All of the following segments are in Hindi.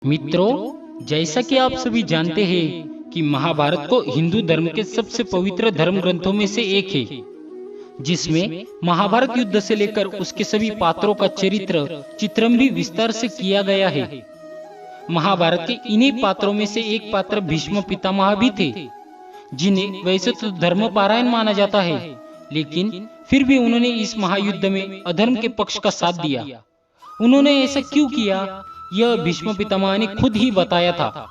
मित्रों, जैसा कि आप सभी जानते हैं कि महाभारत को हिंदू धर्म के सबसे पवित्र धर्म ग्रंथों में से एक है, जिसमें महाभारत युद्ध से लेकर उसके सभी पात्रों का चरित्र चित्रण भी विस्तार से किया गया है। महाभारत के इन्हीं पात्रों में से एक पात्र भीष्म पितामह भी थे, जिन्हें वैसे तो धर्मपरायण माना जाता है, लेकिन फिर भी उन्होंने इस महायुद्ध में अधर्म के पक्ष का साथ दिया। उन्होंने ऐसा क्यों किया, यह भीष्म पितामह ने खुद ही बताया था।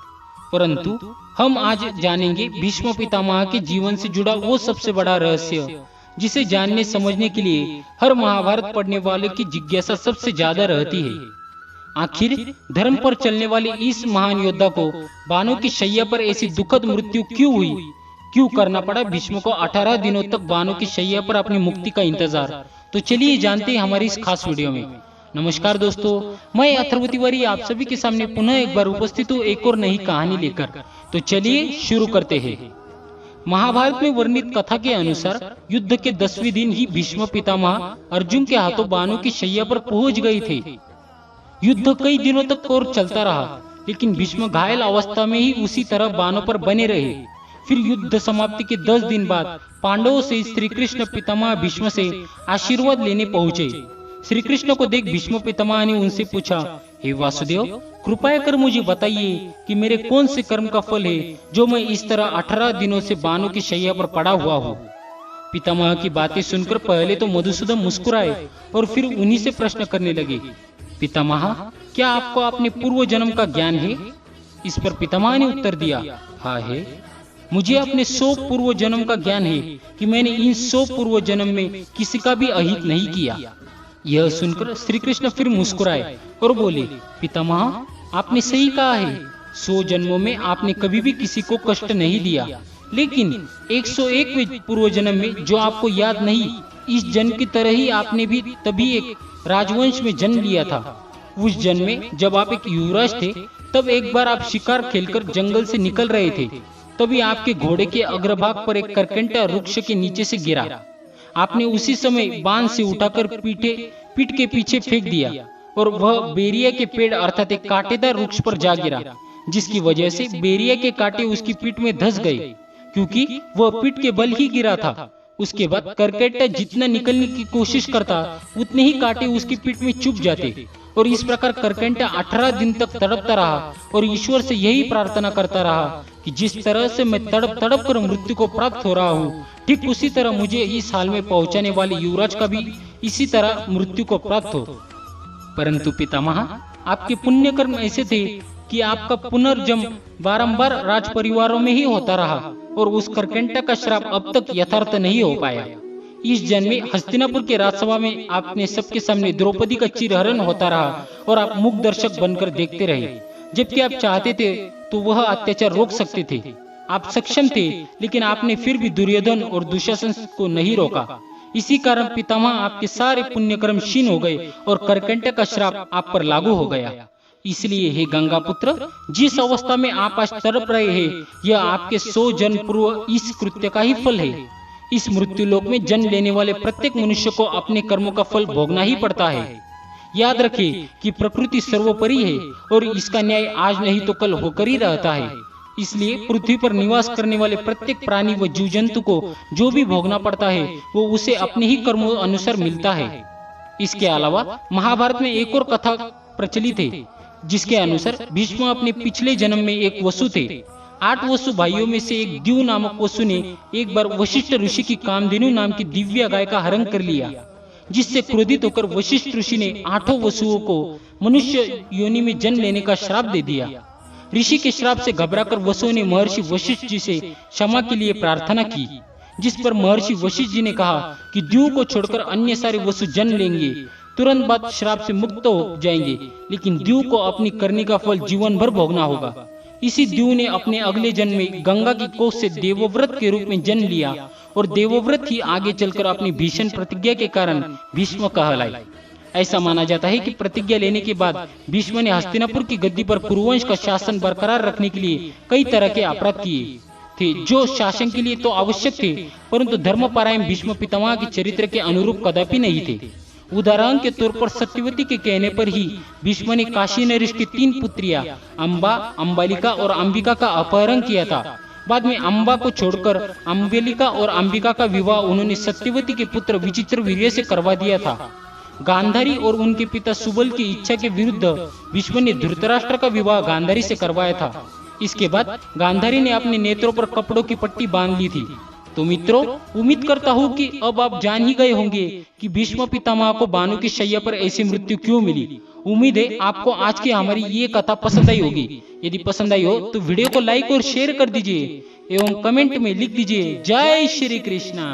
परंतु हम आज जानेंगे भीष्म पितामह के जीवन से जुड़ा वो सबसे बड़ा रहस्य, जिसे जानने समझने के लिए हर महाभारत पढ़ने वाले की जिज्ञासा सबसे ज्यादा रहती है। आखिर धर्म पर चलने वाले इस महान योद्धा को बाणों की शैया पर ऐसी दुखद मृत्यु क्यों हुई, क्यों करना पड़ा भीष्म को 18 दिनों तक बाणों की शैया पर अपनी मुक्ति का इंतजार। तो चलिए जानते हैं हमारी इस खास वीडियो में। नमस्कार दोस्तों, मैं अथर्व तिवारी आप सभी के सामने पुनः एक बार उपस्थित हूँ एक और नई कहानी लेकर। तो चलिए शुरू करते हैं। महाभारत में वर्णित कथा के अनुसार युद्ध के 10वें दिन ही भीष्म पितामह अर्जुन के हाथों बाणों की शैया पर पहुंच गए थे। युद्ध कई दिनों तक और चलता रहा, लेकिन भीष्म घायल अवस्था में ही उसी तरह बाणों पर बने रहे। फिर युद्ध समाप्ति के 10 दिन बाद पांडवों से श्री कृष्ण पितामह भीष्म से आशीर्वाद लेने पहुंचे। श्री कृष्ण को देख भीष्म पितामह ने उनसे पूछा, हे वासुदेव, कृपया कर मुझे बताइए कि मेरे कौन से कर्म का फल है जो मैं इस तरह 18 दिनों से बाणों की शैया पर पड़ा हुआ हूँ। पितामह की बातें सुनकर पहले तो मधुसूदन मुस्कुराए और फिर उन्हीं से प्रश्न करने लगे, पितामह, क्या आपको अपने पूर्व जन्म का ज्ञान है? इस पर पितामह ने उत्तर दिया, हाँ है। मुझे अपने 100 पूर्व जन्म का ज्ञान है कि मैंने इन 100 पूर्व जन्म में किसी का भी अहित नहीं किया। यह सुनकर श्री कृष्ण फिर मुस्कुराए और बोले, पितामह, आपने सही कहा है। 100 जन्मों में आपने कभी भी किसी को कष्ट नहीं दिया, लेकिन 101वें पूर्व जन्म में जो आपको याद नहीं, इस जन्म की तरह ही आपने भी तभी एक राजवंश में जन्म लिया था। उस जन्म में जब आप एक युवराज थे, तब एक बार आप शिकार खेलकर जंगल से निकल रहे थे। तभी आपके घोड़े के अग्रभाग पर एक करकंटा वृक्ष के नीचे से गिरा। आपने उसी समय बाण से उठाकर पीठ के पीछे फेंक दिया और वह बेरिया के पेड़ अर्थात एक कांटेदार वृक्ष पर जा गिरा, जिसकी वजह से बेरिया के कांटे उसकी पीठ में धंस गए, क्योंकि वह पीठ के बल ही गिरा था। उसके बाद करकंटा जितना निकलने की कोशिश करता, उतने ही कांटे उसकी पीठ में चुभ जाते और इस प्रकार करकंटा 18 दिन तक तड़पता रहा और ईश्वर से यही प्रार्थना करता रहा कि जिस तरह से मैं तड़प तड़प कर मृत्यु को प्राप्त हो रहा हूँ, ठीक उसी तरह मुझे इस हाल में पहुंचाने वाले युवराज का भी इसी तरह मृत्यु को प्राप्त हो। परंतु पितामह, आपके पुण्य कर्म ऐसे थे कि आपका पुनर्जन्म बारंबार राज परिवारों में ही होता रहा और उस करकंटा का श्राप अब तक यथार्थ नहीं हो पाया। इस जन्म में हस्तिनापुर के राजसभा में आपने सबके सामने द्रौपदी का चिरहरण होता रहा और आप मूक दर्शक बनकर देखते रहे। जबकि आप चाहते थे तो वह अत्याचार रोक सकते थे, आप सक्षम थे, लेकिन आपने फिर भी दुर्योधन और दुशासन को नहीं रोका। इसी कारण पितामह, आपके सारे पुण्य कर्म क्षीण हो गए और करकंटा का श्राप आप पर लागू हो गया। इसलिए हे गंगा पुत्र, जिस अवस्था में आप आज तड़प रहे हैं, यह आपके 100 जन्म पूर्व इस कृत्य का ही फल है। इस मृत्यु लोक में जन्म लेने वाले प्रत्येक मनुष्य को अपने कर्मों का फल भोगना ही पड़ता है। याद रखें कि प्रकृति सर्वोपरि है और इसका न्याय आज नहीं तो कल होकर ही रहता है। इसलिए पृथ्वी पर निवास करने वाले प्रत्येक प्राणी व जीव जंतु को जो भी भोगना पड़ता है, वो उसे अपने ही कर्मों अनुसार मिलता है। इसके अलावा महाभारत में एक और कथा प्रचलित है, जिसके अनुसार भीष्म अपने पिछले जन्म में एक वसु थे। 8 वसु भाइयों में से एक द्यू नामक वसु ने एक बार वशिष्ठ ऋषि की कामधेनु नाम की दिव्य गाय का हरण कर लिया, जिससे क्रोधित होकर वशिष्ठ ऋषि ने 8 वसुओं को मनुष्य योनि में जन्म लेने का श्राप दे दिया। ऋषि के श्राप से घबराकर वसुओं ने महर्षि वशिष्ठ जी से क्षमा के लिए प्रार्थना की, जिस पर महर्षि वशिष्ठ जी ने कहा कि द्यू को छोड़कर अन्य सारे वसु जन्म लेंगे, तुरंत बाद श्राप से मुक्त हो जाएंगे, लेकिन द्यू को अपनी करने का फल जीवन भर भोगना होगा। इसी द्यू ने अपने अगले जन्म में गंगा की कोख से देवव्रत के रूप में जन्म लिया और देवव्रत ही आगे चलकर अपनी भीषण प्रतिज्ञा के कारण भीष्म कहलाए। ऐसा माना जाता है कि प्रतिज्ञा लेने के बाद भीष्म ने हस्तिनापुर की गद्दी पर कुरुवंश का शासन बरकरार रखने के लिए कई तरह के अपराध किए थे, जो शासन के लिए तो आवश्यक थे, परंतु धर्मपरायण भीष्म पितामह के चरित्र के अनुरूप कदापि नहीं थे। उदाहरण के तौर पर सत्यवती के कहने पर ही भीष्म ने काशी नरेश की 3 पुत्रियां अम्बा, अम्बालिका और अंबिका का अपहरण किया था। बाद में अम्बा को छोड़कर अम्बालिका और अंबिका का विवाह उन्होंने सत्यवती के पुत्र विचित्रवीर्य से करवा दिया था। गांधारी और उनके पिता सुबल की इच्छा के विरुद्ध भीष्म ने धृतराष्ट्र का विवाह गांधारी से करवाया था। इसके बाद गांधारी ने अपने नेत्रों पर कपड़ों की पट्टी बांध ली थी। तो मित्रों, उम्मीद करता हूँ कि अब आप जान ही गए होंगे कि भीष्म पितामह को बाणों की शैया पर ऐसी मृत्यु क्यों मिली। उम्मीद है आपको आज की हमारी ये कथा पसंद आई होगी। यदि पसंद आई हो तो वीडियो को लाइक और शेयर कर दीजिए एवं कमेंट में लिख दीजिए जय श्री कृष्णा।